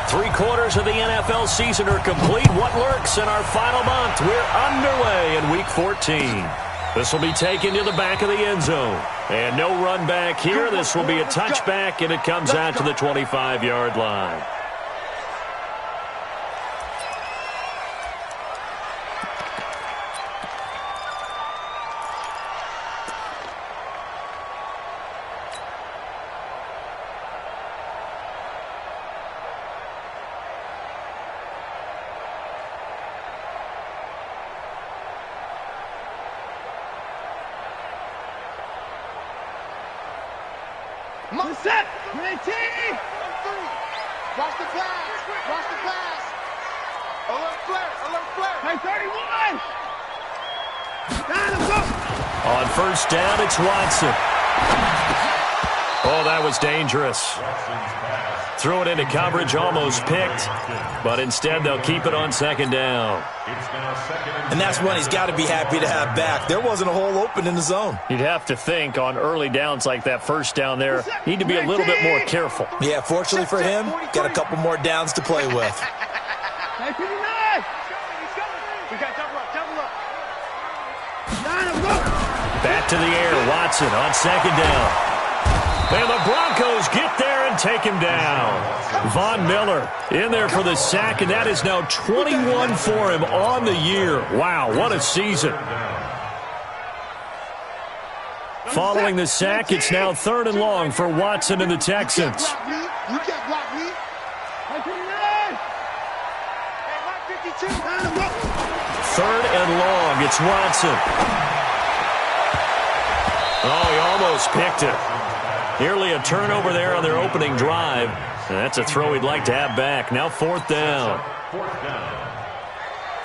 3/4 of the NFL season are complete. What lurks in our final month? We're underway in Week 14. This will be taken to the back of the end zone. And no run back here. This will be a touchback, and it comes out to the 25-yard line. Set! Watch the pass! Watch the pass! Alert flare! Alert flare! Hey, 31! Down, go! On first down, it's Watson. Oh, that was dangerous. Threw it into coverage, almost picked, but instead they'll keep it on second down. And that's one he's got to be happy to have back. There wasn't a hole open in the zone. You'd have to think on early downs like that first down there, need to be a little bit more careful. Yeah, fortunately for him, got a couple more downs to play with. Back to the air, Watson on second down. And the Broncos get there and take him down. Von Miller in there for the sack, and that is now 21 for him on the year. Wow, what a season. Following the sack, it's now 3rd and long for Watson and the Texans. Third and long, it's Watson. Oh, he almost picked it. Nearly a turnover there on their opening drive. And that's a throw he'd like to have back. Now 4th down.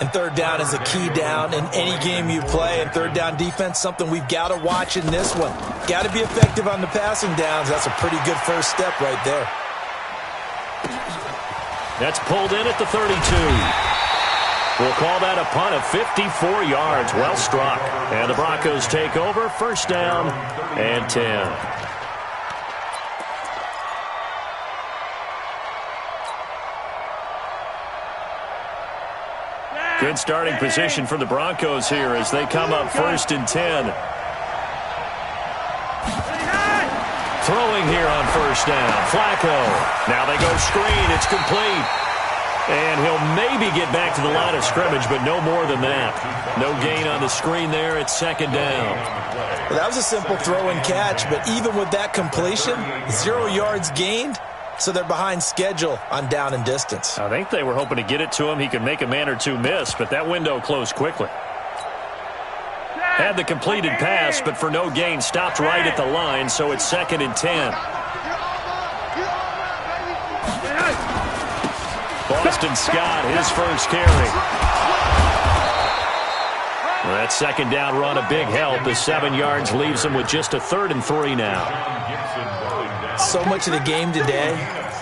And 3rd down is a key down in any game you play. And 3rd down defense, something we've got to watch in this one. Got to be effective on the passing downs. That's a pretty good first step right there. That's pulled in at the 32. We'll call that a punt of 54 yards. Well struck. And the Broncos take over. 1st down and 10. Good starting position for the Broncos here as they come up 1st and 10. Throwing here on 1st down. Flacco. Now they go screen. It's complete. And he'll maybe get back to the line of scrimmage, but no more than that. No gain on the screen there. It's 2nd down. Well, that was a simple throw and catch, but even with that completion, 0 yards gained. So they're behind schedule on down and distance. I think they were hoping to get it to him. He could make a man or two miss, but that window closed quickly. Had the completed pass, but for no gain, stopped right at the line, so it's 2nd and 10. Boston Scott, his first carry. Well, that 2nd down run, a big help. The 7 yards leaves him with just a 3rd and 3 now. So much of the game today,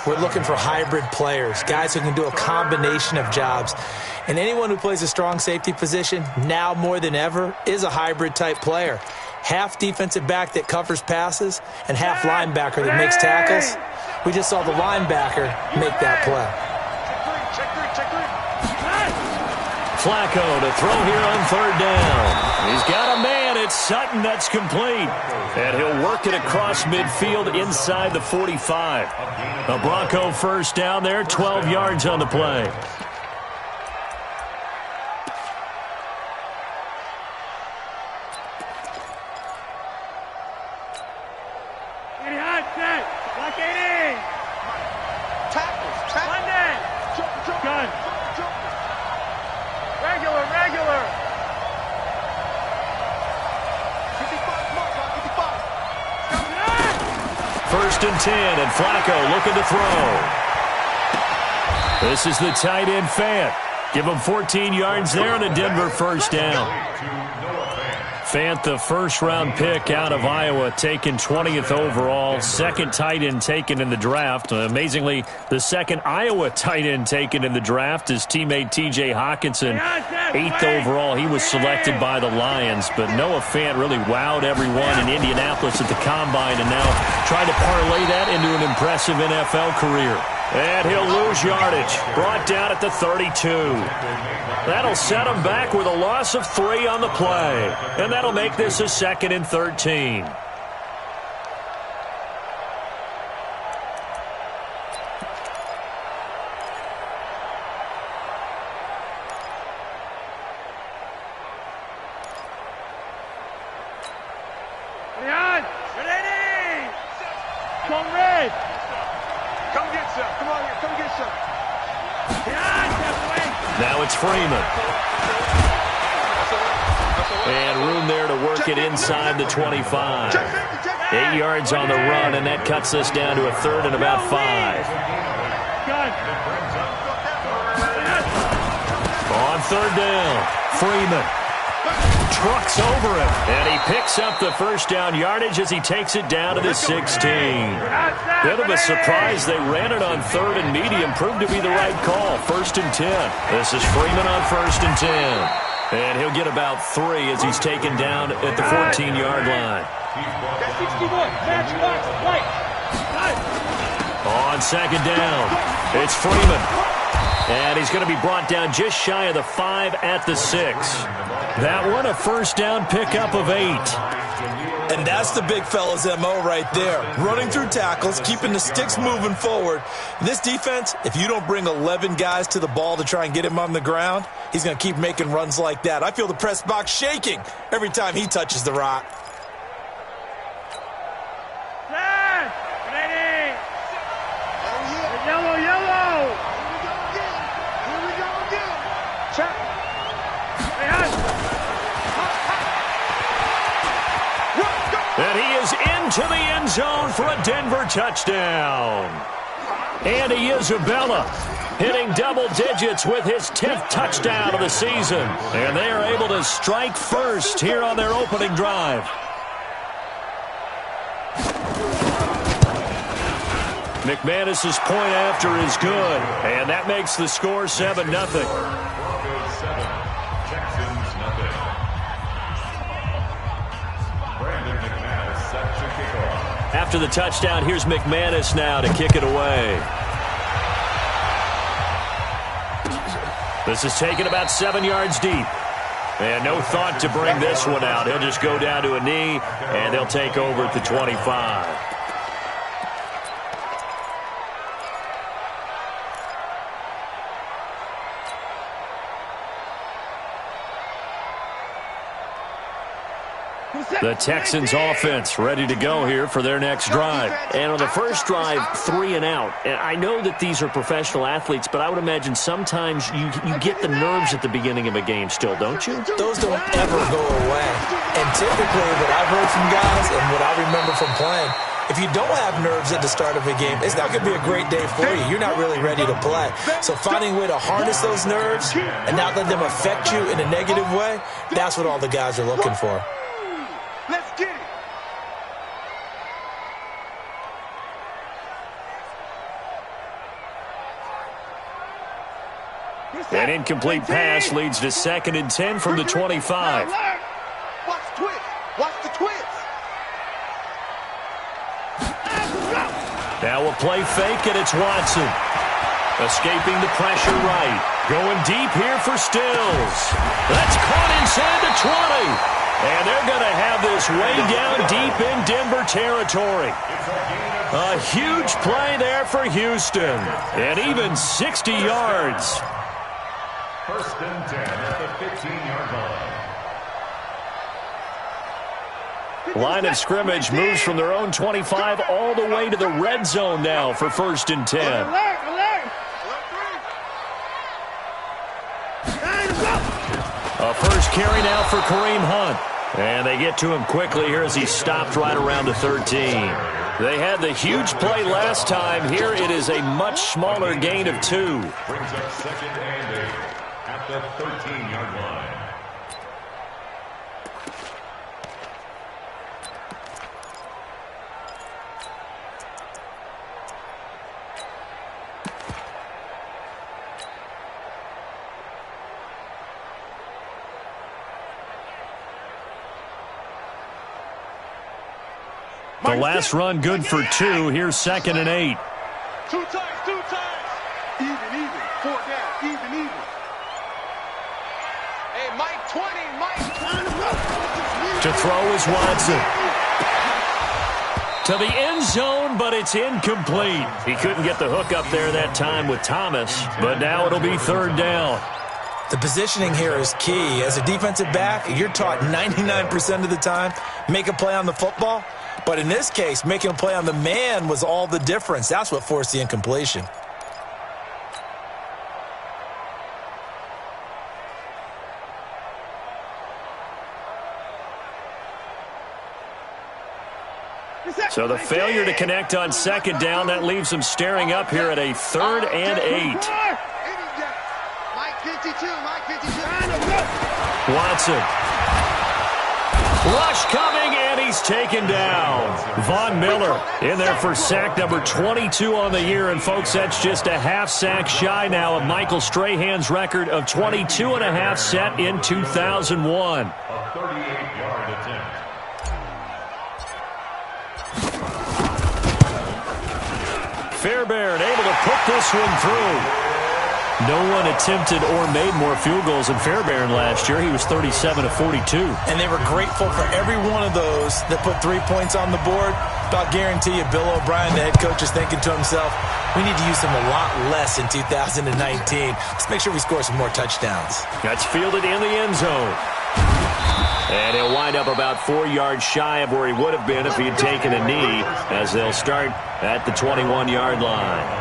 we're looking for hybrid players, guys who can do a combination of jobs. And anyone who plays a strong safety position, now more than ever, is a hybrid-type player. Half defensive back that covers passes and half linebacker that makes tackles. We just saw the linebacker make that play. Flacco to throw here on 3rd down. He's got a man. It's Sutton. That's complete. And he'll work it across midfield inside the 45. A Bronco 1st down there, 12 yards on the play. First and 10, and Flacco looking to throw. This is the tight end, Fant. Give him 14 yards there and a Denver 1st down. Fant, the 1st-round pick out of Iowa, taken 20th overall. 2nd tight end taken in the draft. Amazingly, the 2nd Iowa tight end taken in the draft is teammate T.J. Hawkinson. 8th overall. He was selected by the Lions, but Noah Fant really wowed everyone in Indianapolis at the Combine and now trying to parlay that into an impressive NFL career. And he'll lose yardage. Brought down at the 32. That'll set him back with a loss of 3 on the play. And that'll make this a 2nd and 13. Now it's Freeman. And room there to work it inside the 25. 8 yards on the run, and that cuts us down to a 3rd and about 5. On 3rd down, Freeman trucks over him, and he picks up the first down yardage as he takes it down to the 16. Bit of a surprise. They ran it on 3rd and medium. Proved to be the right call. 1st and 10. This is Freeman on 1st and 10. And he'll get about 3 as he's taken down at the 14-yard line. On 2nd down, it's Freeman. And he's going to be brought down just shy of the 5 at the 6. That one a first down pickup of 8. And that's the big fella's MO right there. Running through tackles, keeping the sticks moving forward. This defense, if you don't bring 11 guys to the ball to try and get him on the ground, he's going to keep making runs like that. I feel the press box shaking every time he touches the rock. And he is into the end zone for a Denver touchdown. Andy Isabella hitting double digits with his 10th touchdown of the season. And they are able to strike first here on their opening drive. McManus's point after is good. And that makes the score 7-0. After the touchdown, here's McManus now to kick it away. This is taken about 7 yards deep. And no thought to bring this one out. He'll just go down to a knee, and they'll take over at the 25. The Texans offense ready to go here for their next drive. And on the first drive, 3 and out. And I know that these are professional athletes, but I would imagine sometimes you get the nerves at the beginning of a game still, don't you? Those don't ever go away. And typically what I've heard from guys and what I remember from playing, if you don't have nerves at the start of a game, it's not going to be a great day for you. You're not really ready to play. So finding a way to harness those nerves and not let them affect you in a negative way, that's what all the guys are looking for. Let's get it. An incomplete pass leads to 2nd and 10 from the 25. Watch the twist. Watch the twist. Now a play fake, and it's Watson. Escaping the pressure right. Going deep here for Stills. That's caught inside the 20. And they're going to have this way down deep in Denver territory. A huge play there for Houston. And even 60 yards. 1st and 10 at the 15-yard line. Line of scrimmage moves from their own 25 all the way to the red zone now for 1st and 10. A first carry now for Kareem Hunt. And they get to him quickly here as he stopped right around the 13. They had the huge play last time. Here it is a much smaller gain of 2. Brings up 2nd and 8 at the 13-yard line. The last run good for 2. Here's 2nd and 8. 2 times. Even. 4 down. Even. Hey, Mike 20. To throw is Watson. To the end zone, but it's incomplete. He couldn't get the hook up there that time with Thomas, but now it'll be 3rd down. The positioning here is key. As a defensive back, you're taught 99% of the time, make a play on the football. But in this case, making a play on the man was all the difference. That's what forced the incompletion. So the failure to connect on 2nd down, that leaves them staring up here at a 3rd and 8. Mike 52. Watson. Rush coming, and he's taken down. Von Miller in there for sack number 22 on the year. And, folks, that's just a half sack shy now of Michael Strahan's record of 22 and a half set in 2001. A 38-yard attempt. Fairbairn able to put this one through. No one attempted or made more field goals than Fairbairn last year. He was 37 of 42. And they were grateful for every one of those that put 3 points on the board. But I'll guarantee you, Bill O'Brien, the head coach, is thinking to himself, we need to use him a lot less in 2019. Let's make sure we score some more touchdowns. That's fielded in the end zone. And he'll wind up about 4 yards shy of where he would have been if he had taken a knee, as they'll start at the 21-yard line.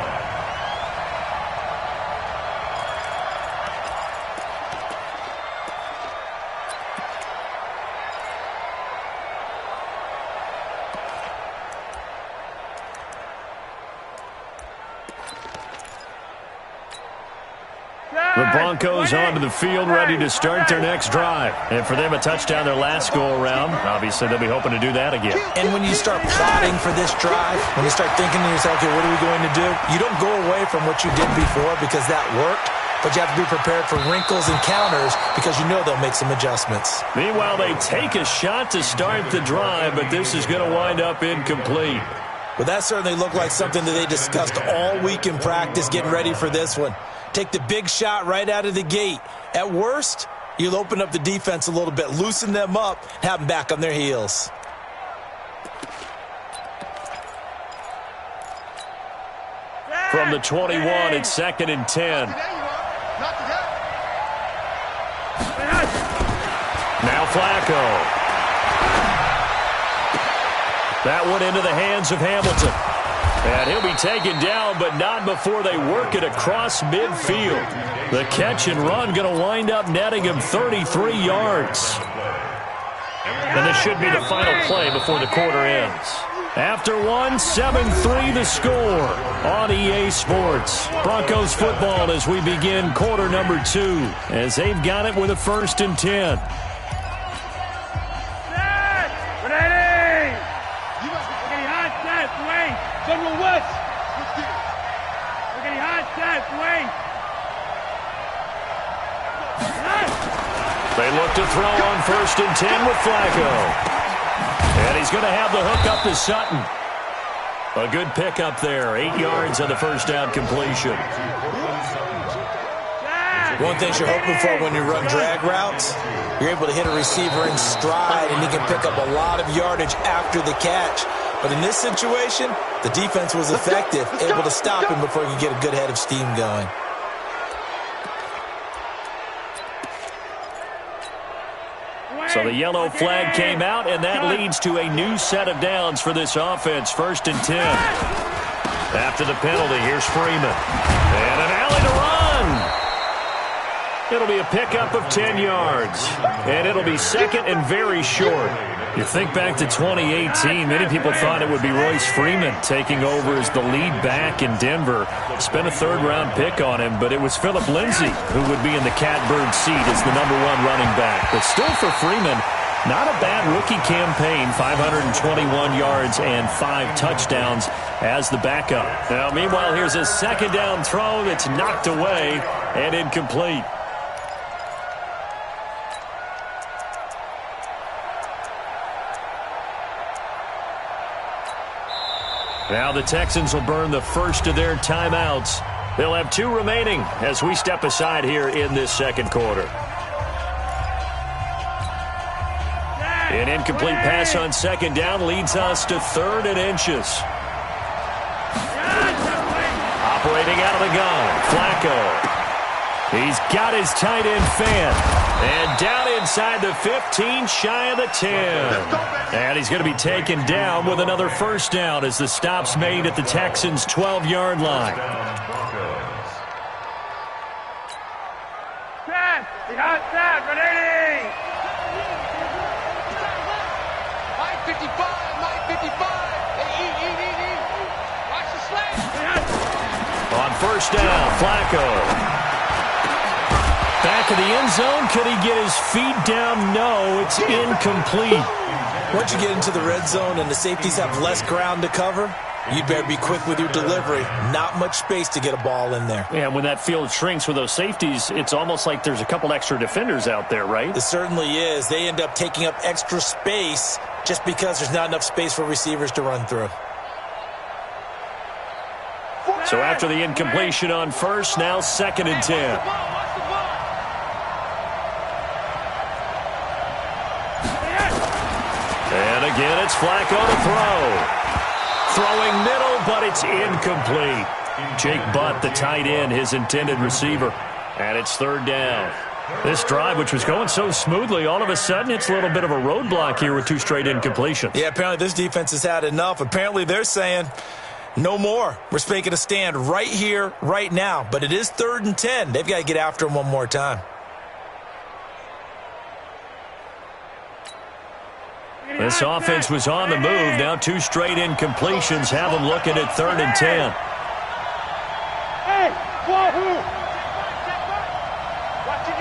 The Broncos onto the field, ready to start their next drive. And for them, a touchdown their last go-around. Obviously, they'll be hoping to do that again. And when you start plotting for this drive, when you start thinking to yourself, okay, what are we going to do? You don't go away from what you did before because that worked, but you have to be prepared for wrinkles and counters because you know they'll make some adjustments. Meanwhile, they take a shot to start the drive, but this is going to wind up incomplete. Well, that certainly looked like something that they discussed all week in practice, getting ready for this one. Take the big shot right out of the gate. At worst, you'll open up the defense a little bit, loosen them up, and have them back on their heels. From the 21, it's 2nd and 10. Now Flacco. That one into the hands of Hamilton. And he'll be taken down, but not before they work it across midfield. The catch and run going to wind up netting him 33 yards. And this should be the final play before the quarter ends. After one, 7-3 the score on EA Sports. Broncos football as we begin quarter number 2, as they've got it with a 1st and 10. They look to throw on 1st and 10 with Flacco. And he's going to have the hook up to Sutton. A good pickup there. 8 yards on the first down completion. One thing you're hoping for when you run drag routes, you're able to hit a receiver in stride, and he can pick up a lot of yardage after the catch. But in this situation, the defense was effective, able to stop him before he could get a good head of steam going. So the yellow flag came out, and that leads to a new set of downs for this offense. 1st and 10. After the penalty, here's Freeman. And an alley to run. It'll be a pickup of 10 yards. And it'll be 2nd and very short. You think back to 2018, many people thought it would be Royce Freeman taking over as the lead back in Denver. Spent a 3rd-round pick on him, but it was Phillip Lindsay who would be in the catbird seat as the #1 running back. But still for Freeman, not a bad rookie campaign, 521 yards and 5 touchdowns as the backup. Now, meanwhile, here's a 2nd down throw that's knocked away and incomplete. Now the Texans will burn the first of their timeouts. They'll have 2 remaining as we step aside here in this second quarter. An incomplete pass on second down leads us to 3rd and inches. Operating out of the gun, Flacco. He's got his tight end fan. And down inside the 15, shy of the 10. And he's going to be taken down with another first down as the stop's made at the Texans' 12-yard line. 55. Watch the slate. On first down, Flacco. Back of the end zone. Could he get his feet down? No, it's incomplete. Once you get into the red zone and the safeties have less ground to cover, you'd better be quick with your delivery. Not much space to get a ball in there. Yeah, when that field shrinks with those safeties, it's almost like there's a couple extra defenders out there, right? It certainly is. They end up taking up extra space just because there's not enough space for receivers to run through. So after the incompletion on first, now 2nd and 10. And again, it's Flacco to throw. Throwing middle, but it's incomplete. Jake Butt, the tight end, his intended receiver. And it's 3rd down. This drive, which was going so smoothly, all of a sudden it's a little bit of a roadblock here with 2 straight incompletions. Yeah, apparently this defense has had enough. Apparently they're saying, no more. We're making a stand right here, right now. But it is 3rd and 10. They've got to get after him one more time. This offense was on the move. Now 2 straight incompletions have them looking at 3rd and 10. Hey, wahoo! Watch it,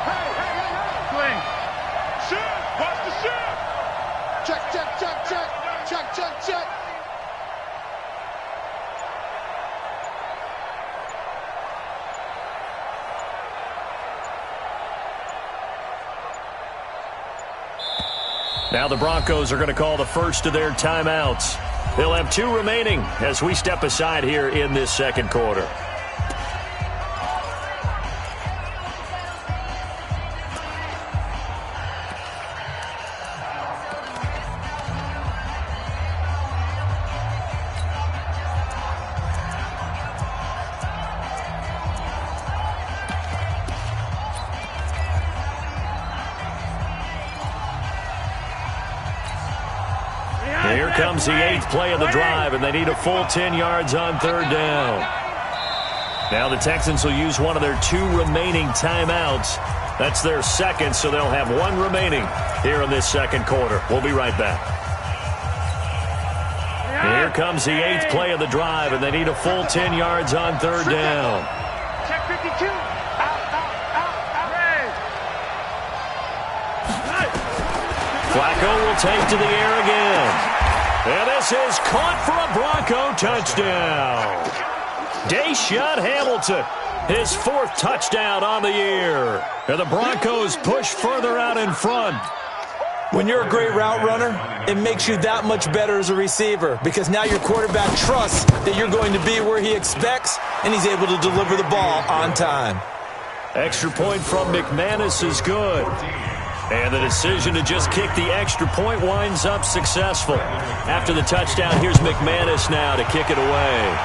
hey! Swing. Shoot! Watch the shoot! Check. Now the Broncos are going to call the first of their timeouts. They'll have 2 remaining as we step aside here in this second quarter. Here comes the 8th play of the drive, and they need a full 10 yards on 3rd down. Now the Texans will use one of their 2 remaining timeouts. That's their 2nd, so they'll have 1 remaining here in this second quarter. We'll be right back. Here comes the 8th play of the drive, and they need a full 10 yards on 3rd down. Check 52. Flacco will take to the air again. And this is caught for a Bronco touchdown. Deshaun Hamilton, his 4th touchdown on the year. And the Broncos push further out in front. When you're a great route runner, it makes you that much better as a receiver because now your quarterback trusts that you're going to be where he expects, and he's able to deliver the ball on time. Extra point from McManus is good. And the decision to just kick the extra point winds up successful. After the touchdown, here's McManus now to kick it away.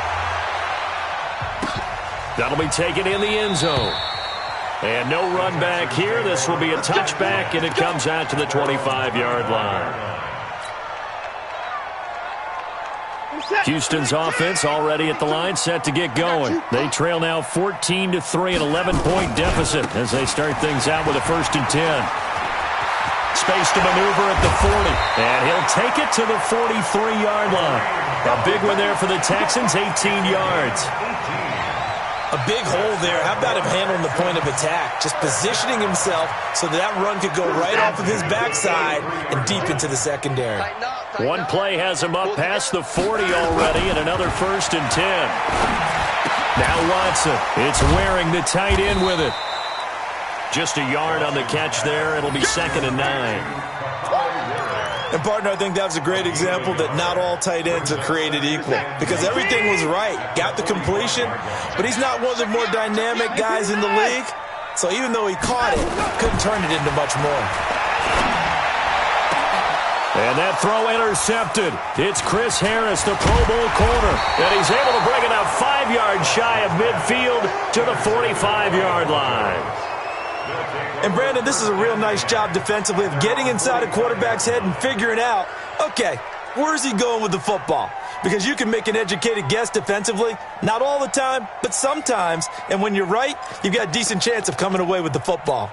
That'll be taken in the end zone. And no run back here. This will be a touchback, and it comes out to the 25-yard line. Houston's offense already at the line, set to get going. They trail now 14-3, an 11-point deficit as they start things out with a 1st and 10. Space to maneuver at the 40, and he'll take it to the 43-yard line. A big one there for the Texans, 18 yards. A big hole there. How about him handling the point of attack? Just positioning himself so that run could go right off of his backside and deep into the secondary. One play has him up past the 40 already, and another 1st and 10. Now Watson, it's wearing the tight end with it. Just a yard on the catch there. It'll be 2nd and 9. And, partner, I think that was a great example that not all tight ends are created equal because everything was right. Got the completion, but he's not one of the more dynamic guys in the league. So even though he caught it, couldn't turn it into much more. And that throw intercepted. It's Chris Harris, the Pro Bowl corner. And he's able to bring it out 5 yards shy of midfield to the 45-yard line. And, Brandon, this is a real nice job defensively of getting inside a quarterback's head and figuring out, okay, where's he going with the football? Because you can make an educated guess defensively, not all the time, but sometimes. And when you're right, you've got a decent chance of coming away with the football.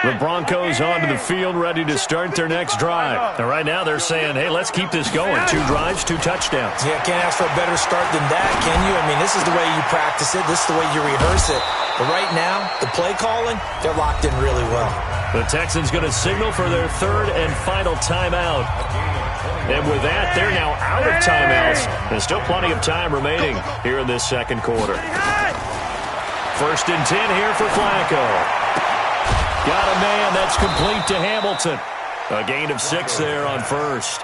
The Broncos onto the field, ready to start their next drive. And right now they're saying, hey, let's keep this going. 2 drives, 2 touchdowns. Yeah, can't ask for a better start than that, can you? I mean, this is the way you practice it. This is the way you rehearse it. But right now, the play calling, they're locked in really well. The Texans going to signal for their 3rd and final timeout. And with that, they're now out of timeouts. There's still plenty of time remaining here in this second quarter. 1st and 10 here for Flacco. Got a man. That's complete to Hamilton. A gain of 6 there on first.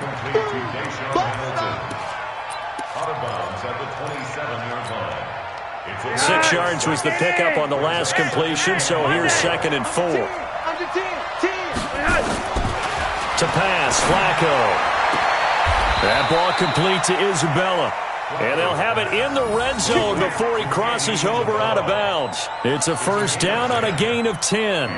6 yards was the pickup on the last completion, so here's 2nd and 4. To pass, Flacco. That ball complete to Isabella. And they'll have it in the red zone before he crosses over out of bounds. It's a first down on a gain of 10.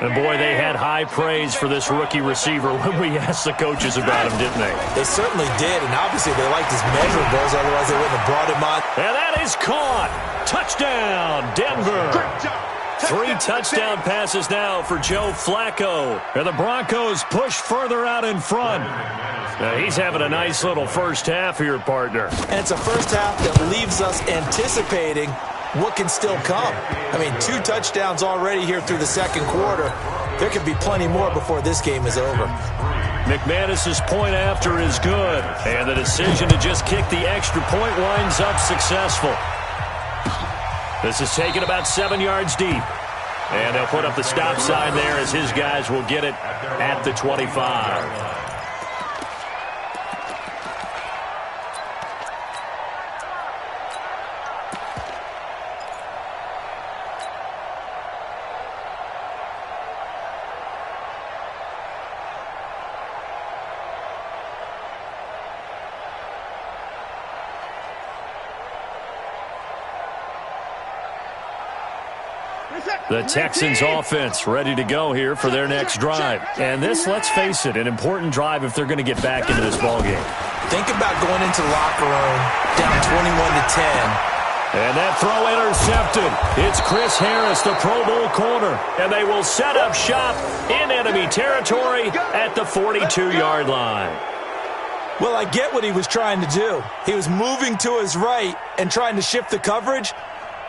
And, boy, they had high praise for this rookie receiver when we asked the coaches about him, didn't they? They certainly did, and obviously they liked his measurables, otherwise they wouldn't have brought him on. And that is caught. Touchdown, Denver. 3 touchdown passes now for Joe Flacco. And the Broncos push further out in front. Now he's having a nice little first half here, partner. And it's a first half that leaves us anticipating what can still come. I mean, 2 touchdowns already here through the second quarter. There could be plenty more before this game is over. McManus's point after is good. And the decision to just kick the extra point winds up successful. This is taken about 7 yards deep. And they'll put up the stop sign there as his guys will get it at the 25. The Texans offense ready to go here for their next drive. And this, let's face it, an important drive if they're going to get back into this ballgame. Think about going into the locker room down 21-10. And that throw intercepted. It's Chris Harris, the Pro Bowl corner. And they will set up shop in enemy territory at the 42-yard line. Well, I get what he was trying to do. He was moving to his right and trying to shift the coverage,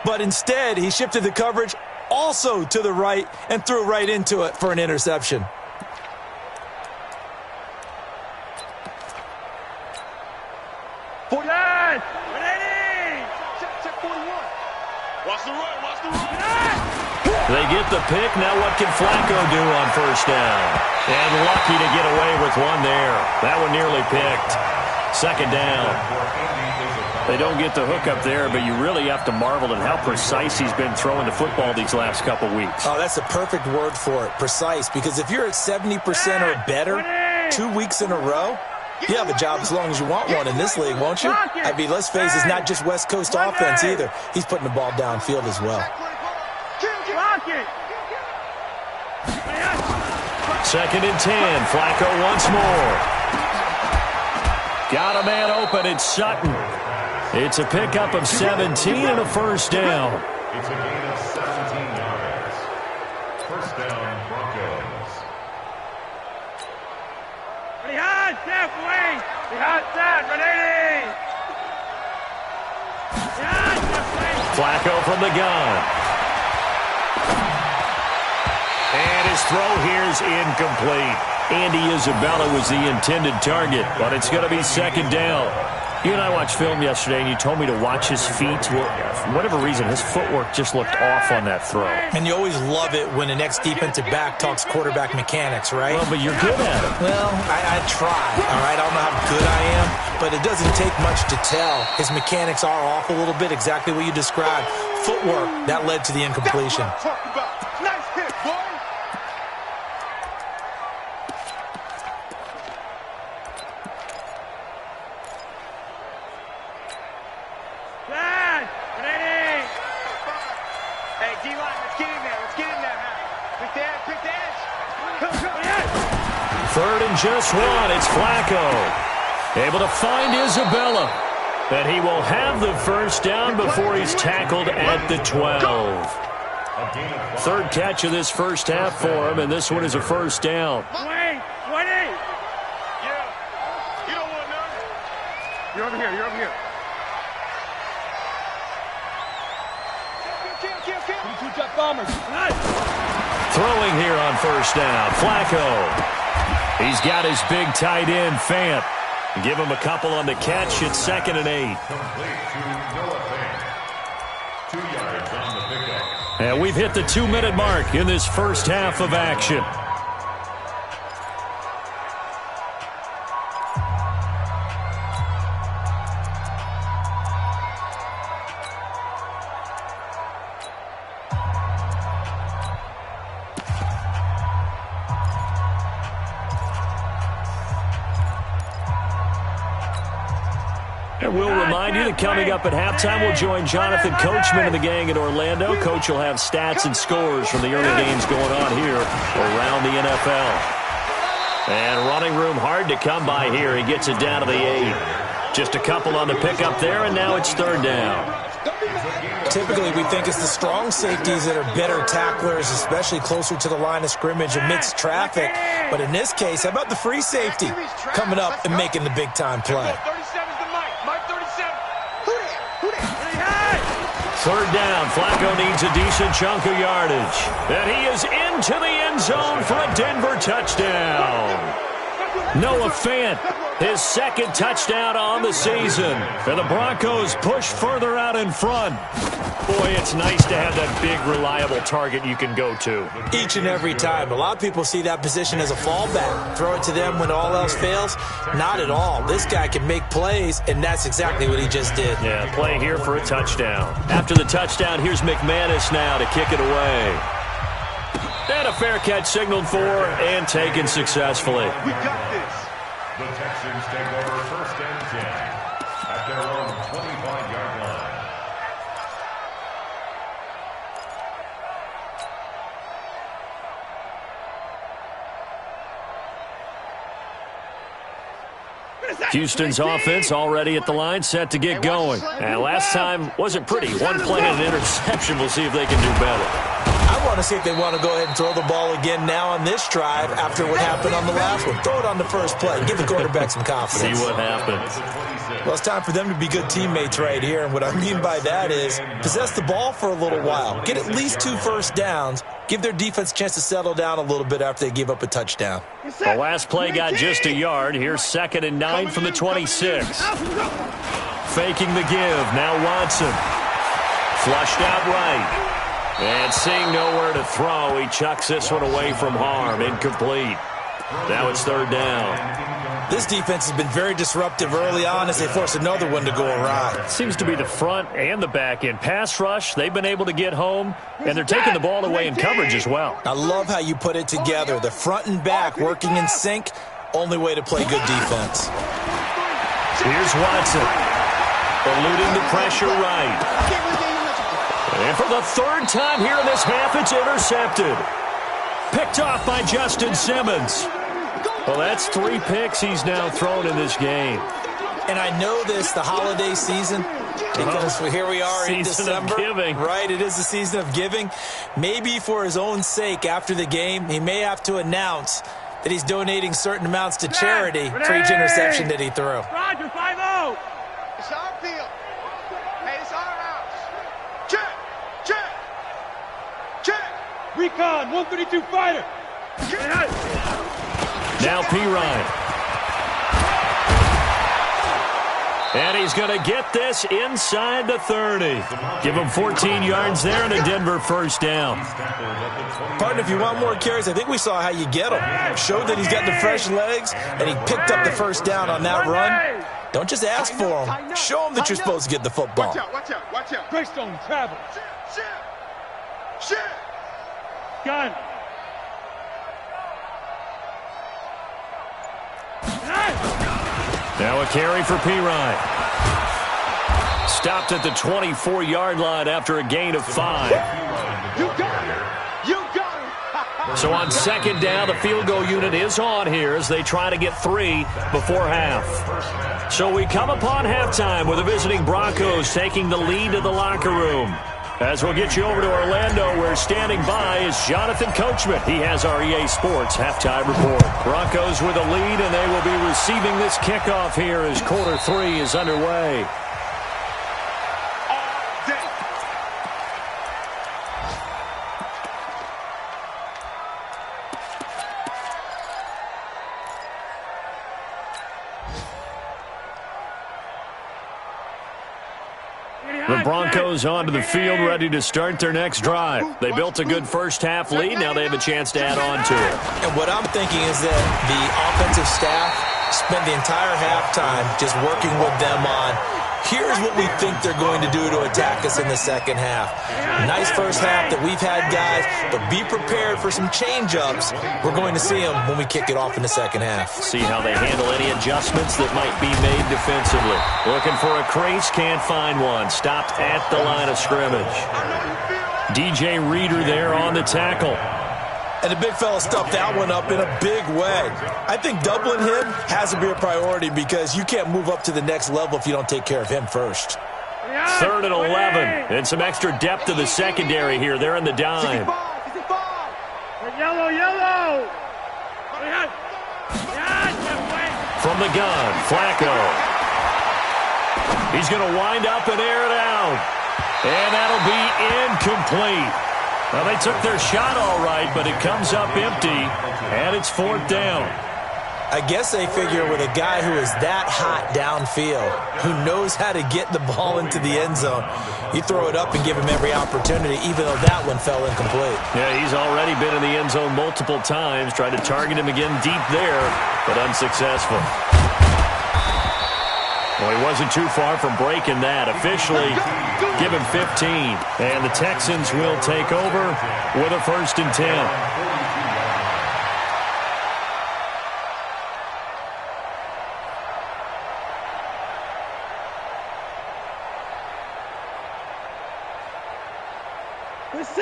but instead he shifted the coverage also to the right and threw right into it for an interception. They get the pick. Now what can Flacco do on first down? And lucky to get away with one there. That one nearly picked. 2nd down. They don't get the hook up there, but you really have to marvel at how precise he's been throwing the football these last couple weeks. Oh, that's a perfect word for it, precise. Because if you're at 70% or better 2 weeks in a row, you have a job as long as you want one in this league, won't you? I mean, let's face it, it's not just West Coast offense either. He's putting the ball downfield as well. 2nd and 10. Flacco once more. Got a man open. It's Sutton. It's a pickup of 17 and a first down. It's a gain of 17 yards. First down, Broncos. Flacco from the gun. And his throw here is incomplete. Andy Isabella was the intended target, but it's going to be 2nd down. You and I watched film yesterday, and you told me to watch his feet. Well, for whatever reason, his footwork just looked off on that throw. And you always love it when the next defensive back talks quarterback mechanics, right? Well, but you're good at it. Well, I try, all right? I don't know how good I am, but it doesn't take much to tell. His mechanics are off a little bit, exactly what you described. Footwork, that led to the incompletion. That's what I'm talking about. Nice hit, boy. Hey, D-line, let's get in there. Let's get in there, man. Pick the edge, pick the edge. Come on. Third and just one. It's Flacco. Able to find Isabella. And he will have the first down before he's tackled at the 12. Third catch of this first half for him, and this one is a first down. 20. Yeah. You don't want none. You're over here. You're over here. Throwing here on first down. Flacco. He's got his big tight end, Fant. Give him a couple on the catch. It's 2nd and 8. Complete to Noah Fant. 2 yards on the pickup. And we've hit the 2-minute mark in this first half of action. And we'll remind you that coming up at halftime, we'll join Jonathan Coachman and the gang in Orlando. Coach will have stats and scores from the early games going on here around the NFL. And running room hard to come by here. He gets it down to the 8. Just a couple on the pickup there, and now it's third down. Typically, we think it's the strong safeties that are better tacklers, especially closer to the line of scrimmage amidst traffic. But in this case, how about the free safety coming up and making the big-time play? 37's the Mike. Mike 37. Who that? Third down. Flacco needs a decent chunk of yardage. And he is into the end zone for a Denver touchdown. Noah Fant, his second touchdown on the season. And the Broncos push further out in front. Boy, it's nice to have that big, reliable target you can go to. Each and every time. A lot of people see that position as a fallback. Throw it to them when all else fails. Not at all. This guy can make plays, and that's exactly what he just did. Yeah, play here for a touchdown. After the touchdown, here's McManus now to kick it away. And a fair catch signaled for and taken successfully. We got this. The Texans take over 1st and 10 at their own 25-yard line. Houston's offense already at the line, set to get going. And last time wasn't pretty. One play and an interception. We'll see if they can do better. I want to see if they want to go ahead and throw the ball again now on this drive after what happened on the last one. Throw it on the first play. Give the quarterback some confidence. See what happens. Well, it's time for them to be good teammates right here. And what I mean by that is possess the ball for a little while. Get at least 2 first downs. Give their defense a chance to settle down a little bit after they give up a touchdown. The last play got just a yard. Here's 2nd and 9 from the 26. Faking the give. Now Watson. Flushed out right. And seeing nowhere to throw, he chucks this one away from harm. Incomplete. Now it's third down. This defense has been very disruptive early on as they force another one to go awry. Seems to be the front and the back end. Pass rush, they've been able to get home, and they're taking the ball away in coverage as well. I love how you put it together. The front and back working in sync. Only way to play good defense. Here's Watson. Eluding the pressure right. And for the third time here in this half, it's intercepted. Picked off by Justin Simmons. Well, that's 3 picks he's now thrown in this game. And I know this, the holiday season, because here we are in December. Season of giving. Right, it is the season of giving. Maybe for his own sake, after the game, he may have to announce that he's donating certain amounts to charity for each interception that he threw. Roger, 5-0. It's our field. Hey, it's our house. Check. Recon, 132 fighter. Now P. Ryan. And he's going to get this inside the 30. Give him 14 yards there and a Denver first down. Partner, if you want more carries, I think we saw how you get him. Showed that he's got the fresh legs, and he picked up the first down on that run. Don't just ask for him. Show him that you're supposed to get the football. Watch out, watch out, watch out. Greystone, travel. Shit. Gun. Now a carry for P-Ryan. Stopped at the 24-yard line after a gain of 5. You got it. You got it. So on second down, the field goal unit is on here as they try to get 3 before half. So we come upon halftime with the visiting Broncos taking the lead to the locker room. As we'll get you over to Orlando, where standing by is Jonathan Coachman. He has our EA Sports halftime report. Broncos with a lead, and they will be receiving this kickoff here as quarter 3 is underway. The Broncos onto the field, ready to start their next drive. They built a good first-half lead. Now they have a chance to add on to it. And what I'm thinking is that the offensive staff spent the entire halftime just working with them on, here's what we think they're going to do to attack us in the second half. Nice first half that we've had, guys, but be prepared for some change-ups. We're going to see them when we kick it off in the second half. See how they handle any adjustments that might be made defensively. Looking for a crease, can't find one. Stopped at the line of scrimmage. DJ Reader there on the tackle. And the big fella stuffed that one up in a big way. I think doubling him has to be a priority because you can't move up to the next level if you don't take care of him first. 3rd and 11. And some extra depth to the secondary here. They're in the dime. Yellow. From the gun, Flacco. He's going to wind up and air it out. And that'll be incomplete. Well, they took their shot all right, but it comes up empty, and it's 4th down. I guess they figure with a guy who is that hot downfield, who knows how to get the ball into the end zone, you throw it up and give him every opportunity, even though that one fell incomplete. Yeah, he's already been in the end zone multiple times, tried to target him again deep there, but unsuccessful. Well, he wasn't too far from breaking that. Officially, give him 15. And the Texans will take over with a 1st and 10.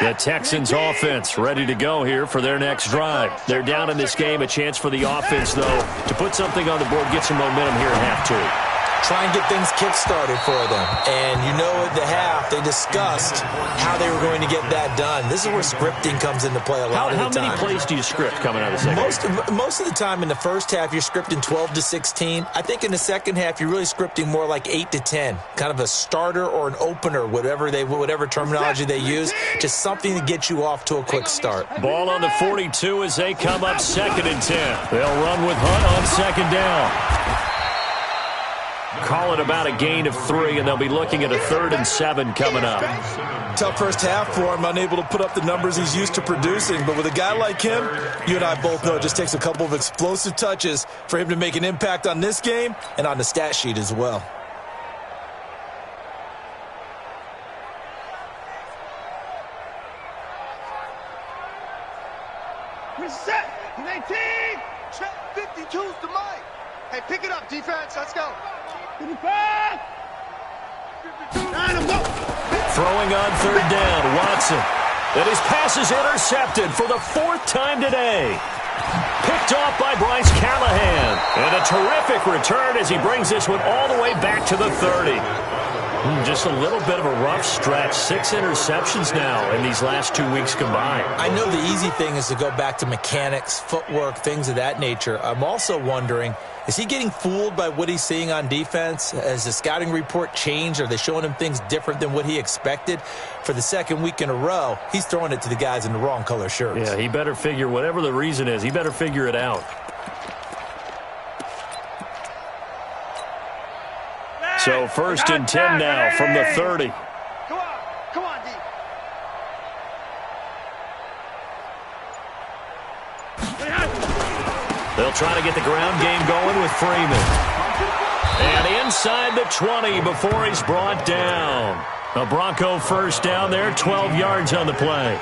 The Texans offense ready to go here for their next drive. They're down in this game. A chance for the offense, though, to put something on the board, get some momentum here in half 2. Try and get things kick-started for them. And you know at the half, they discussed how they were going to get that done. This is where scripting comes into play a lot of the time. How many plays do you script coming out of the second half? Most of the time in the first half, you're scripting 12 to 16. I think in the second half, you're really scripting more like 8 to 10. Kind of a starter or an opener, whatever terminology they use. Just something to get you off to a quick start. Ball on the 42 as they come up 2nd and 10. They'll run with Hunt on 2nd down. Call it about a gain of 3, and they'll be looking at a 3rd and 7 coming up. Tough first half for him, unable to put up the numbers he's used to producing. But with a guy like him, you and I both know it just takes a couple of explosive touches for him to make an impact on this game and on the stat sheet as well. We're set. 19. Check 52's the mic. Hey, pick it up, defense. Let's go. 55. Throwing on 3rd down, Watson. And his pass is intercepted for the 4th time today. Picked off by Bryce Callahan. And a terrific return as he brings this one all the way back to the 30. Just a little bit of a rough stretch. 6 interceptions now in these last 2 weeks combined. I know the easy thing is to go back to mechanics, footwork, things of that nature. I'm also wondering, is he getting fooled by what he's seeing on defense? Has the scouting report changed? Are they showing him things different than what he expected? For the 2nd week in a row, he's throwing it to the guys in the wrong color shirts. Yeah, he better figure, whatever the reason is, he better figure it out. So 1st and 10 now from the 30. Come on, D. They'll try to get the ground game going with Freeman. And inside the 20 before he's brought down. A Bronco first down there, 12 yards on the play.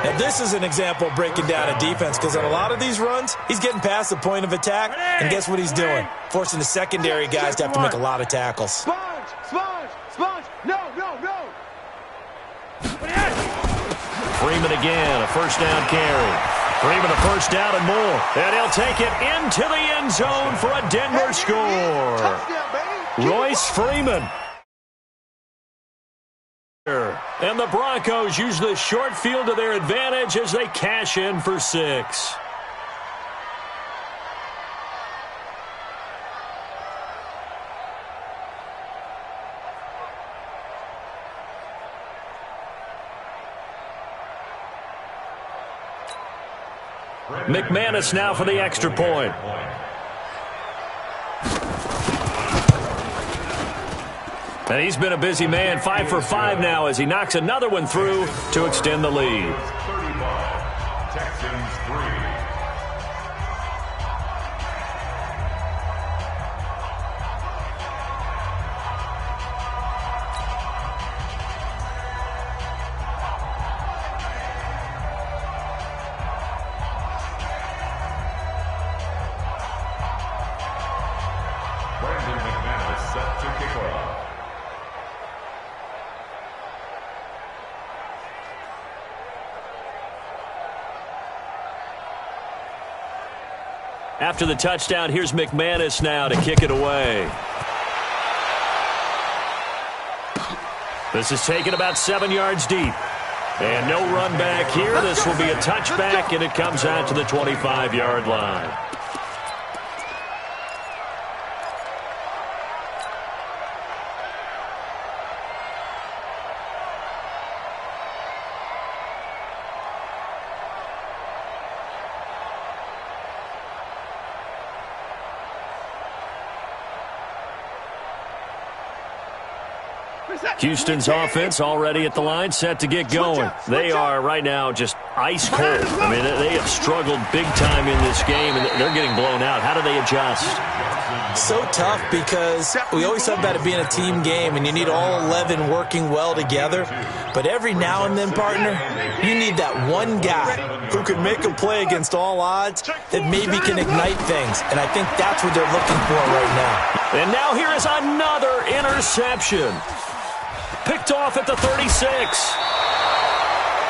Now, this is an example of breaking down a defense because on a lot of these runs, he's getting past the point of attack, and guess what he's doing? Forcing the secondary guys to have to make a lot of tackles. Sponge. No. Freeman again, a first down carry. Freeman a first down and more. And he'll take it into the end zone for a Denver score. Royce Freeman. And the Broncos use the short field to their advantage as they cash in for 6. McManus now for the extra point. And he's been a busy man, 5 for 5 now as he knocks another one through to extend the lead. 35, Texans 3. After the touchdown, here's McManus now to kick it away. This is taken about 7 yards deep. And no run back here. This will be a touchback, and it comes out to the 25-yard line. Houston's offense already at the line, set to get going. They are right now just ice cold. I mean, they have struggled big time in this game, and they're getting blown out. How do they adjust? So tough because we always talk about it being a team game, and you need all 11 working well together. But every now and then, partner, you need that one guy who can make a play against all odds that maybe can ignite things. And I think that's what they're looking for right now. And now here is another interception. Picked off at the 36.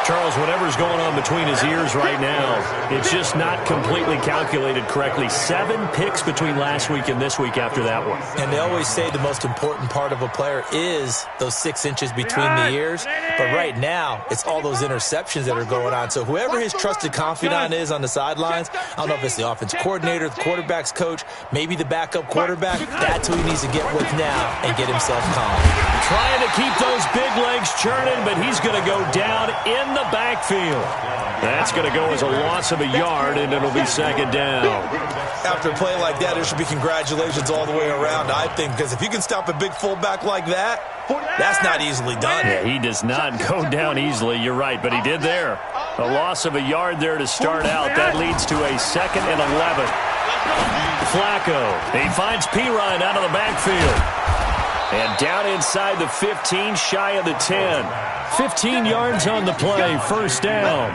Charles, whatever's going on between his ears right now, it's just not completely calculated correctly. 7 picks between last week and this week after that one. And they always say the most important part of a player is those 6 inches between the ears. But right now, it's all those interceptions that are going on. So whoever his trusted confidant is on the sidelines, I don't know if it's the offense coordinator, the quarterback's coach, maybe the backup quarterback, that's who he needs to get with now and get himself calm. Trying to keep those big legs churning, but he's going to go down in the backfield. That's going to go as a loss of a yard, and it'll be second down. After a play like that, there should be congratulations all the way around, I think, because if you can stop a big fullback like that, that's not easily done. Yeah, he does not go down easily, you're right, but he did there. A loss of a yard there to start out. That leads to a 2nd and 11. Flacco, he finds Pirine out of the backfield. And down inside the 15, shy of the 10. 15 yards on the play, first down.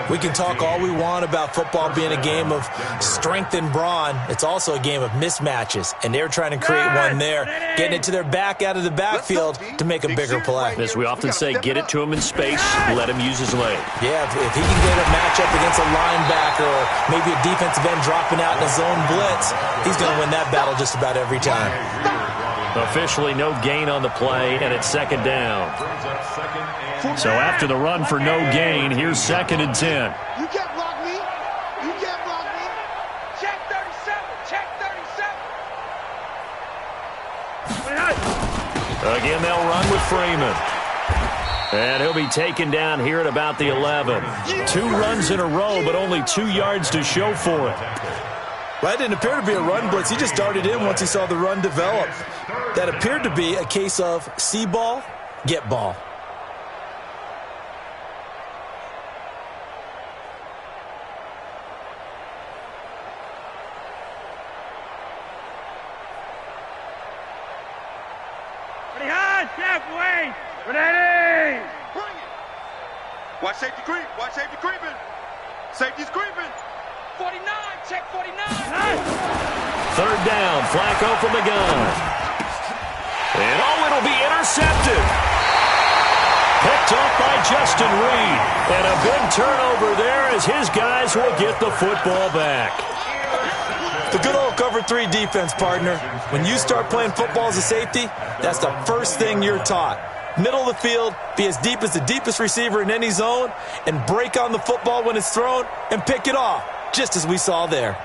We can talk all we want about football being a game of strength and brawn. It's also a game of mismatches, and they're trying to create one there, getting it to their back out of the backfield to make a bigger play. As we often say, get it to him in space, let him use his leg. Yeah, if he can get a matchup against a linebacker or maybe a defensive end dropping out in a zone blitz, he's going to win that battle just about every time. Officially no gain on the play, and it's second down. So after the run for no gain, here's 2nd and 10. You can't block me. You can't block me. Check 37. Check 37. Again, they'll run with Freeman. And he'll be taken down here at about the 11. 2 runs in a row, but only 2 yards to show for it. Well, that didn't appear to be a run blitz. He just darted in once he saw the run develop. That appeared to be a case of see ball, get ball. Ready! Bring it. Watch safety creep. Watch safety creeping. Safety's creeping. 49, check 49. Third down, Flacco from the gun. And it'll be intercepted. Picked off by Justin Reed. And a big turnover there as his guys will get the football back. The good old cover 3 defense, partner. When you start playing football as a safety, that's the first thing you're taught. Middle of the field, be as deep as the deepest receiver in any zone, and break on the football when it's thrown and pick it off, just as we saw there.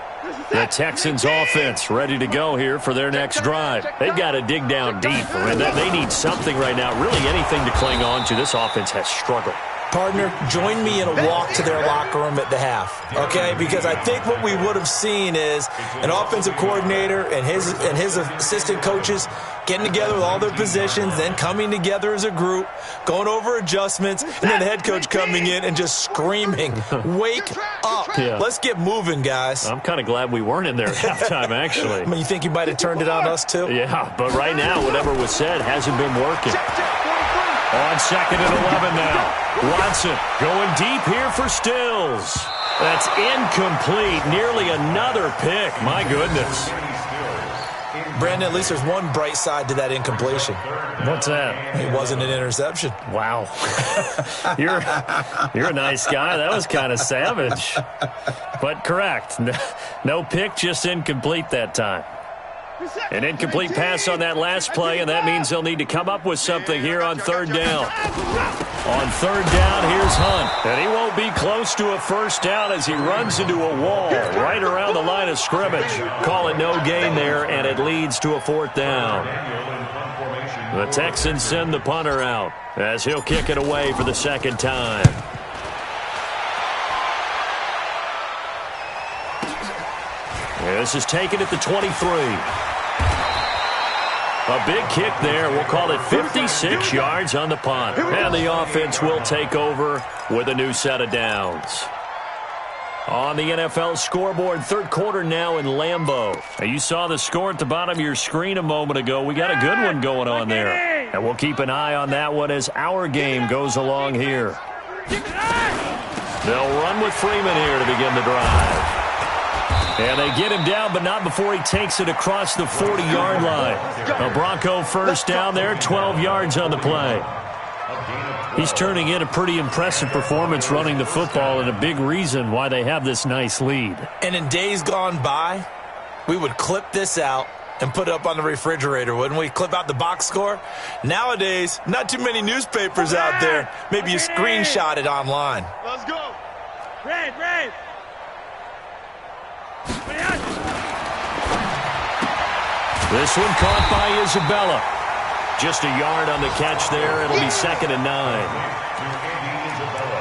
The Texans offense ready to go here for their next drive. They've got to dig down deep, and they need something right now, really anything to cling on to. This offense has struggled. Partner, join me in a walk to their locker room at the half, okay? Because I think what we would have seen is an offensive coordinator and his assistant coaches getting together with all their positions, then coming together as a group, going over adjustments, and then the head coach coming in and just screaming, wake up. Yeah. Let's get moving, guys. I'm kind of glad we weren't in there at halftime, actually. I mean, you think you might have turned it on us, too? Yeah, but right now, whatever was said hasn't been working. On 2nd and 11 now. Watson going deep here for Stills. That's incomplete. Nearly another pick. My goodness. Brandon, at least there's one bright side to that incompletion. What's that? It wasn't an interception. Wow. You're a nice guy. That was kind of savage. But correct. No pick, just incomplete that time. An incomplete pass on that last play, and that means they'll need to come up with something here on 3rd down. On 3rd down, here's Hunt. And he won't be close to a first down as he runs into a wall right around the line of scrimmage. Call it no gain there, and it leads to a 4th down. The Texans send the punter out as he'll kick it away for the 2nd time. This is taken at the 23. A big kick there. We'll call it 56 yards on the punt. And the offense will take over with a new set of downs. On the NFL scoreboard, 3rd quarter now in Lambeau. Now, you saw the score at the bottom of your screen a moment ago. We got a good one going on there. And we'll keep an eye on that one as our game goes along here. They'll run with Freeman here to begin the drive. And they get him down, but not before he takes it across the 40-yard line. A Bronco first down there, 12 yards on the play. He's turning in a pretty impressive performance running the football, and a big reason why they have this nice lead. And in days gone by, we would clip this out and put it up on the refrigerator, wouldn't we? Clip out the box score. Nowadays, not too many newspapers out there. Maybe you screenshot it online. Let's go. Red. This one caught by Isabella. Just a yard on the catch there. It'll be 2nd and 9.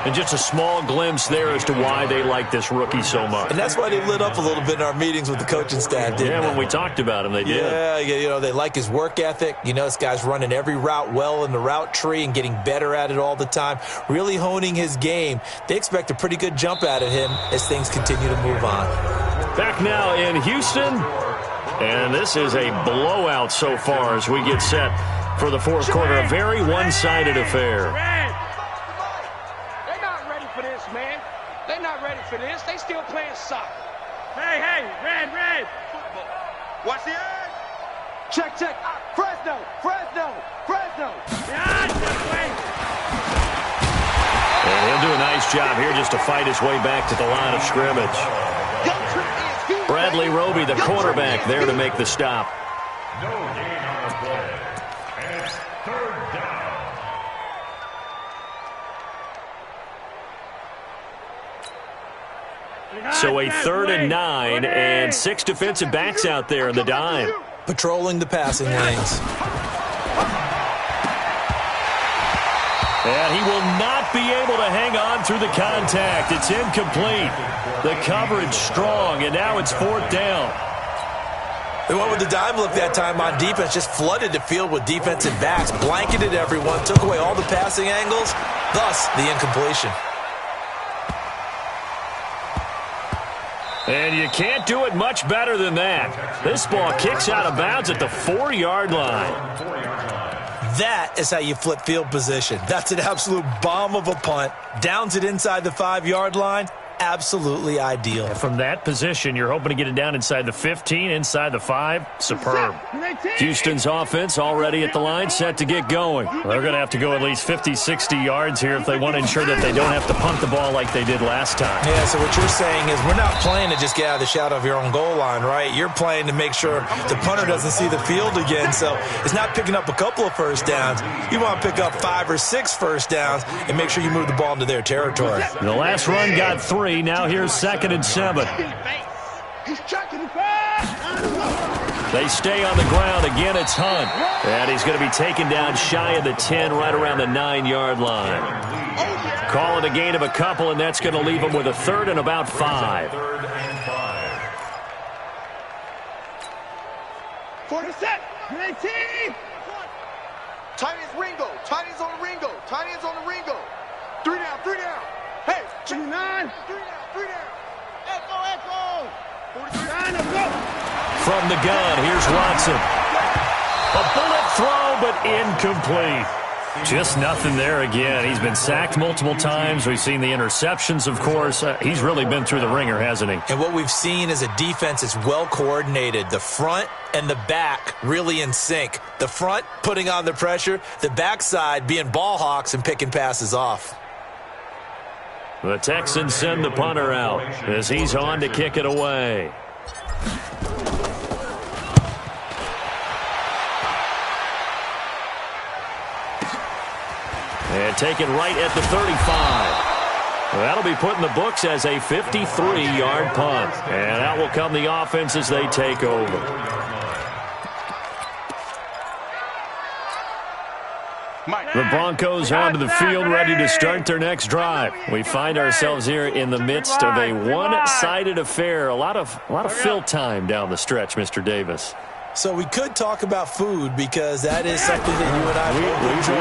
And just a small glimpse there as to why they like this rookie so much. And that's why they lit up a little bit in our meetings with the coaching staff, didn't they? Yeah, when we talked about him, they did. Yeah, they like his work ethic. You know, this guy's running every route well in the route tree and getting better at it all the time, really honing his game. They expect a pretty good jump out of him as things continue to move on. Back now in Houston, and this is a blowout so far as we get set for the 4th quarter. A very one-sided affair. They're not ready for this, man. They're not ready for this. They still playing soccer. Hey, red. Football. Watch the edge. Check. Fresno. And he'll do a nice job here just to fight his way back to the line of scrimmage. Bradley Roby, the quarterback, there to make the stop. No gain on the play. And it's 3rd down. So a 3rd and 9 and 6 defensive backs out there in the dime. Patrolling the passing lanes. And he will not be able to hang on through the contact. It's incomplete. The coverage strong, and now it's 4th down. They went with the dime look that time on defense, just flooded the field with defensive backs, blanketed everyone, took away all the passing angles, thus the incompletion. And you can't do it much better than that. This ball kicks out of bounds at the 4-yard line. That is how you flip field position. That's an absolute bomb of a punt. Downs it inside the 5-yard line. Absolutely ideal. From that position, you're hoping to get it down inside the 15, inside the 5. Superb. Houston's offense already at the line, set to get going. They're going to have to go at least 50, 60 yards here if they want to ensure that they don't have to punt the ball like they did last time. Yeah, so what you're saying is we're not playing to just get out of the shadow of your own goal line, right? You're playing to make sure the punter doesn't see the field again. So it's not picking up a couple of first downs. You want to pick up 5 or 6 first downs and make sure you move the ball into their territory. The last run got 3. Now here's 2nd and 7. They stay on the ground. Again, it's Hunt. And he's going to be taken down shy of the 10, right around the 9-yard line. Calling a gain of a couple, and that's going to leave him with a 3rd and about 5. 47, 19. Tight ends Ringo. Tight ends on the Ringo. Tight ends on the Ringo. 3 down, 3 down. Hey, 29. 3 down, 3 down. Echo. 49, let's go. From the gun, here's Watson. A bullet throw, but incomplete. Just nothing there again. He's been sacked multiple times. We've seen the interceptions, of course. He's really been through the ringer, hasn't he? And what we've seen is a defense that's well coordinated. The front and the back really in sync. The front putting on the pressure, the backside being ball hawks and picking passes off. The Texans send the punter out as he's on to kick it away. And taken right at the 35. That'll be put in the books as a 53-yard punt. And out will come the offense as they take over. The Broncos onto the field, ready to start their next drive. We find ourselves here in the midst of a one-sided affair. A lot of fill time down the stretch, Mr. Davis. So we could talk about food because that is something that you and I enjoy.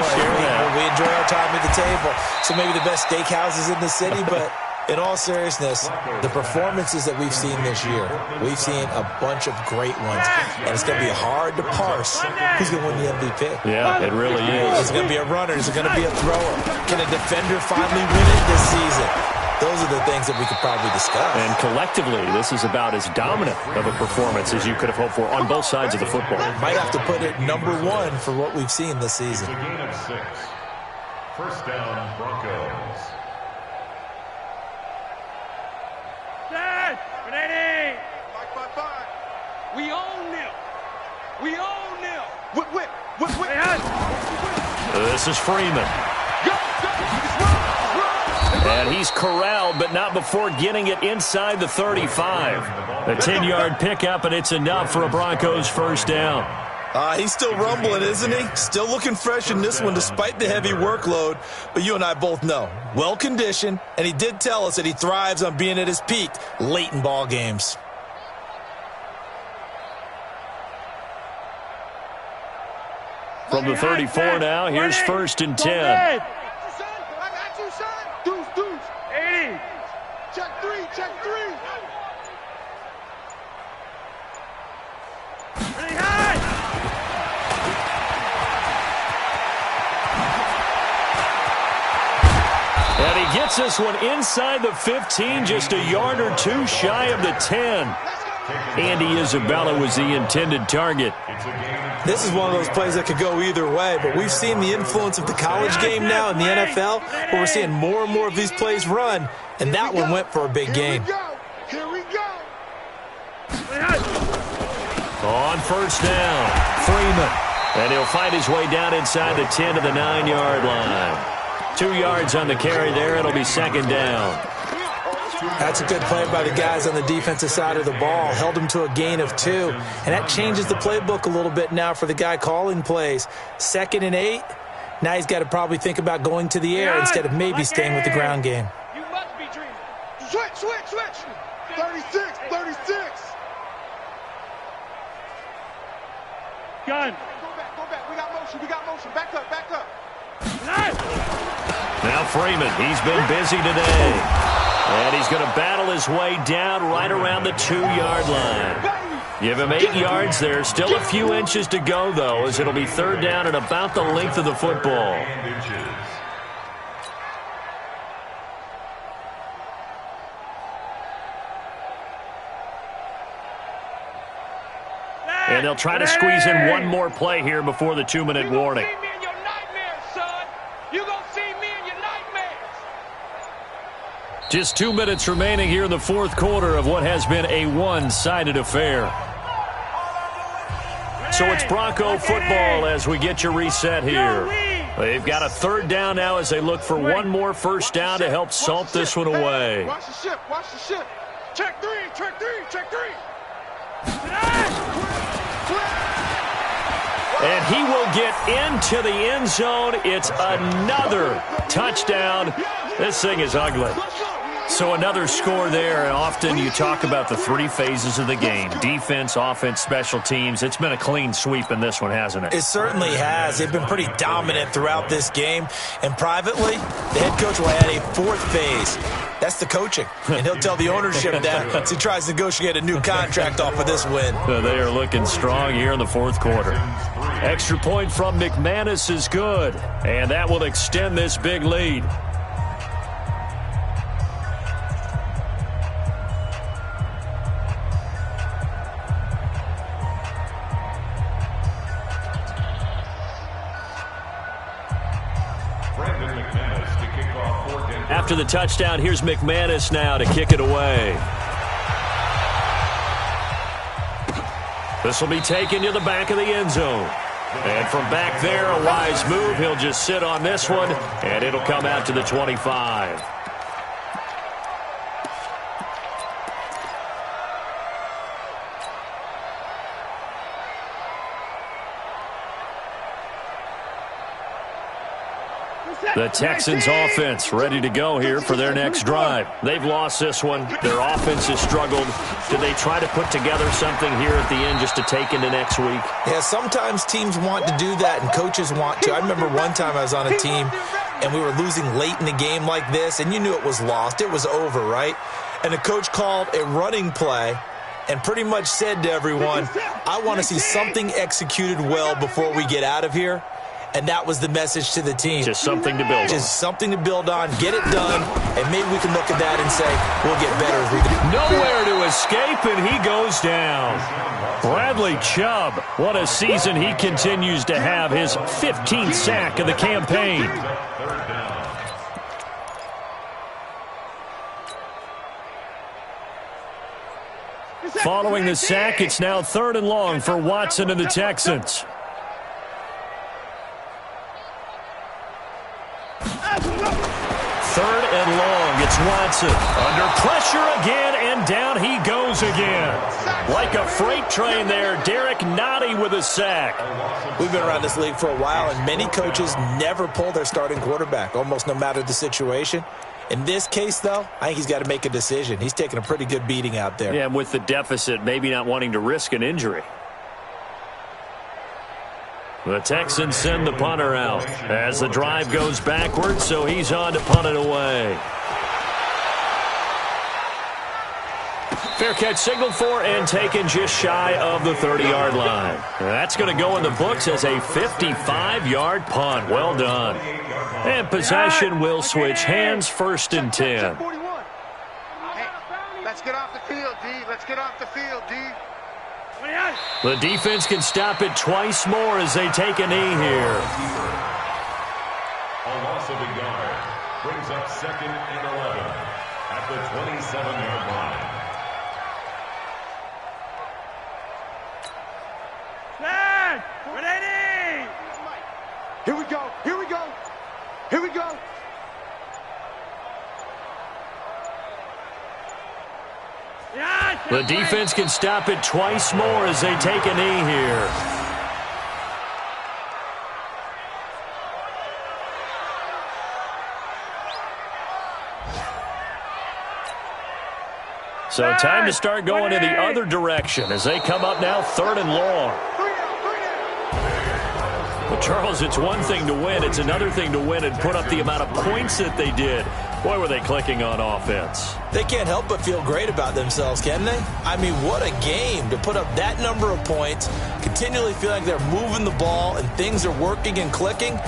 We enjoy our time at the table. So maybe the best steakhouses in the city, but in all seriousness, the performances that we've seen this year, we've seen a bunch of great ones, and it's going to be hard to parse who's going to win the MVP. Yeah, it really is. Is it going to be a runner? Is it going to be a thrower? Can a defender finally win it this season? Those are the things that we could probably discuss. And collectively, this is about as dominant of a performance as you could have hoped for on both sides of the football. Might have to put it number 1 for what we've seen this season. It's a gain of 6. First down, Broncos. We own them. We own them. Whip. This is Freeman. And he's corralled, but not before getting it inside the 35. A 10-yard pickup, and it's enough for a Broncos first down. He's still rumbling, isn't he? Still looking fresh in this one despite the heavy workload. But you and I both know, well-conditioned, and he did tell us that he thrives on being at his peak late in ball games. From the 34 now, here's 1st and 10. Deuce. 80. Check 3. And he gets this one inside the 15, just a yard or 2 shy of the 10. Andy Isabella was the intended target. This is one of those plays that could go either way, but we've seen the influence of the college game now in the NFL, where we're seeing more and more of these plays run, and that one went for a big gain. Here we go. On first down, Freeman. And he'll find his way down inside the 10 to the 9-yard line. 2 yards on the carry there. It'll be 2nd down. That's a good play by the guys on the defensive side of the ball. Held them to a gain of 2. And that changes the playbook a little bit now for the guy calling plays. 2nd and 8. Now he's got to probably think about going to the air instead of maybe staying with the ground game. You must be dreaming. Switch, switch, switch. 36, 36. Gun. Go back. We got motion. Back up. Now Freeman, he's been busy today. And he's going to battle his way down right around the 2-yard line. Give him 8 yards there. Still a few inches to go, though, as it'll be 3rd down and about the length of the football. And they'll try to squeeze in one more play here before the 2-minute warning. You gonna see me in your nightmares, son. You gonna see me in your nightmares. Just 2 minutes remaining here in the 4th quarter of what has been a one-sided affair. So it's Bronco football as we get you reset here. They've got a 3rd down now as they look for one more 1st down to help salt this one away. Watch the ship. Check three. And he will get into the end zone. It's another touchdown. This thing is ugly. So another score there. Often you talk about the 3 phases of the game. Defense, offense, special teams. It's been a clean sweep in this one, hasn't it? It certainly has. They've been pretty dominant throughout this game. And privately, the head coach will add a 4th phase. That's the coaching. And he'll tell the ownership that as he tries to negotiate a new contract off of this win. They are looking strong here in the 4th quarter. Extra point from McManus is good. And that will extend this big lead. After the touchdown, here's McManus now to kick it away. This will be taken to the back of the end zone. And from back there, a wise move. He'll just sit on this one, and it'll come out to the 25. The Texans offense ready to go here for their next drive. They've lost this one. Their offense has struggled. Do they try to put together something here at the end just to take into next week? Yeah, sometimes teams want to do that and coaches want to. I remember one time I was on a team and we were losing late in the game like this, and you knew it was lost. It was over, right? And the coach called a running play and pretty much said to everyone, I want to see something executed well before we get out of here. And that was the message to the team. Just something to build on. Just something to build on, get it done, and maybe we can look at that and say, we'll get better as we go. Nowhere to escape, and he goes down. Bradley Chubb, what a season he continues to have. His 15th sack of the campaign. Following the sack, it's now 3rd and long for Watson and the Texans. 3rd and long. It's Watson. Under pressure again, and down he goes again. Like a freight train there, Derek Nottie with a sack. We've been around this league for a while, and many coaches never pull their starting quarterback, almost no matter the situation. In this case, though, I think he's got to make a decision. He's taking a pretty good beating out there. Yeah, and with the deficit, maybe not wanting to risk an injury. The Texans send the punter out as the drive goes backwards, so he's on to punt it away. Fair catch signaled for and taken just shy of the 30-yard line. That's going to go in the books as a 55-yard punt. Well done. And possession will switch hands, 1st and 10. Let's get off the field, D. Let's get off the field, D. The defense can stop it twice more as they take a knee here. A loss of a yard brings up 2nd and 11 at the 27-yard line. Here we go. Here we go. Here we go. The defense can stop it twice more as they take a knee here. So time to start going in the other direction as they come up now 3rd and long. But, Charles, it's one thing to win. It's another thing to win and put up the amount of points that they did. Boy, were they clicking on offense. They can't help but feel great about themselves, can they? I mean, what a game to put up that number of points, continually feel like they're moving the ball and things are working and clicking.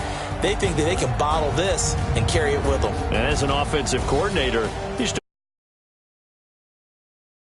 They think that they can bottle this and carry it with them. And as an offensive coordinator, you still